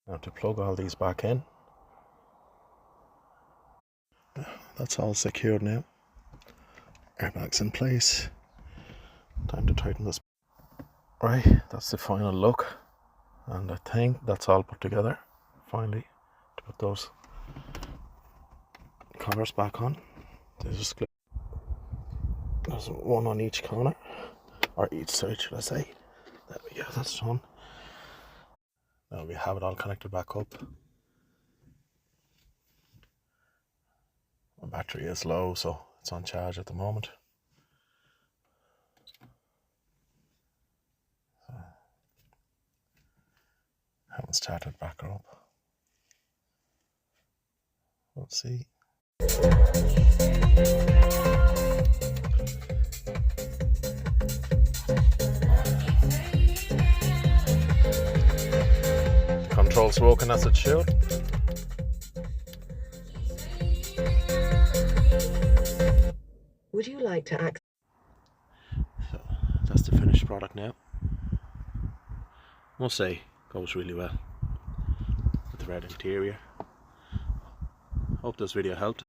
Now to plug all these back in. That's all secured now. Airbags in place. Time to tighten this. Right, that's the final look. And I think that's all put together. Finally, to put those covers back on. There's one on each corner. Or each side, should I say. There we go, that's done. Now we have it all connected back up. My battery is low, so it's on charge at the moment. So, haven't started back up. We'll see. Controls working as it should. Would you like to access? So that's the finished product now. Must say, goes really well with the red interior. Hope this video helped.